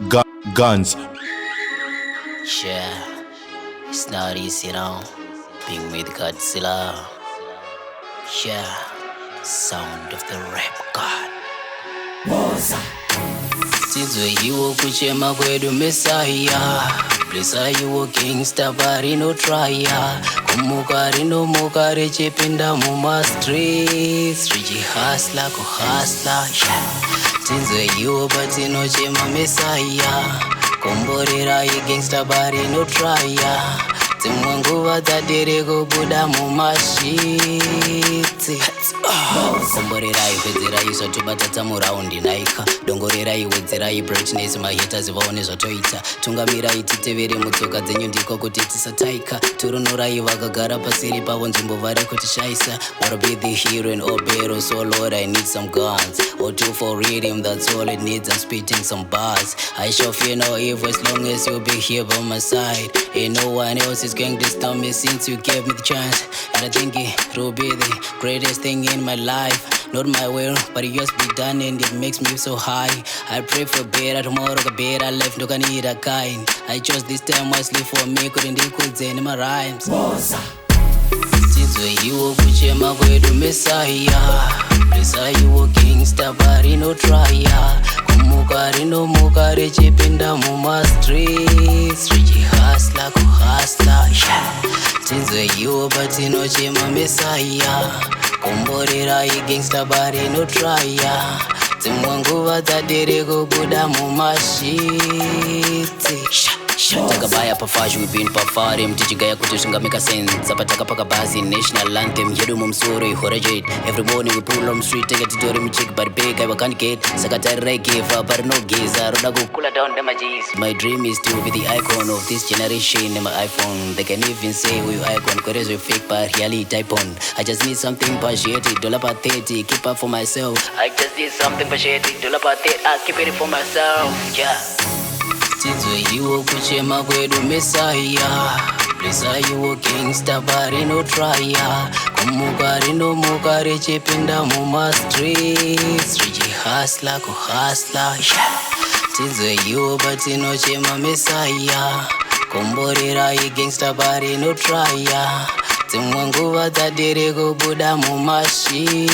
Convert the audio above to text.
Gunz. Yeah, it's not easy now, being with Godzilla. Yeah, sound of the rap god. Sizwe iwo kuchema kwedu Messiah. Blessa iwo gangsta bari no trya. Kumuka rinomuka richipinda muma streets. Riji hustler ku hustler. Yeah. Sizwe iwo patinochema Messiah. Komborera gangsta bari no trya. Dzimwe nguva dzadere kubuda mumashiti. Komborerai pedzerai zvatobatadza muraundi naika. Dongorerai wedzerai brightness mahaters vaone zvatoita. Tungamirai titevere mutsoka dzenyu ndiko kuti tisataika. Turunurai vakagara pasiri pavo nzvimbo vari kutishaisa. Wanna be the hero in all battles, so Lord I need some guns. Or two for Riddim, that's all it needs, I'm spitting some bars. I shall fear no evil as long as you'll be here by my side. Ain't no one else is going to stop me since you gave me the chance. And I think it will be the greatest thing in my life. Not my will, but yours be done and it makes me so high. I pray for better tomorrow, a better life, no can need a kind. I chose this time wisely for me, couldn't equal in my rhymes. Sizwe iwo kuchema kwedu Messiah. Blessa iwo gangsta bari no trya. Kumuka rinomuka richipinda muma streets. Riji hustler ku hustler. Yeah. Sizwe iwo patinochema Messiah. Komborera gangsta bari no trya. Dzimwe nguva dzadere kubuda mumashiti. Takabaya pafashi we've been pafari mtichigaya kuti zvingameka sense apa takapaka bhazi national anthem yedu mumusoro ihorajade. Every morning we pull on street take titori muchiki but big I can't get saka tarirai give up but no geza roda kukula down damages. My dream is to be the icon of this generation in my iPhone. They can even say we icon cause we fake but really type on. I just need something pathetic, dollar pathetic, keep up for myself. I just need something pathetic, dollar pathetic, I keep it for myself. Yeah. Sizwe iwo kuchema kwedu Messiah. Blessa iwo gangsta bari no trya. Kumuka rinomuka richipinda muma streets. Riji hustler ku hustler. Yeah. Sizwe iwo patinochema Messiah. Komborera gangsta bari no trya. Dzimwe nguva dzadere kubuda mumashiti.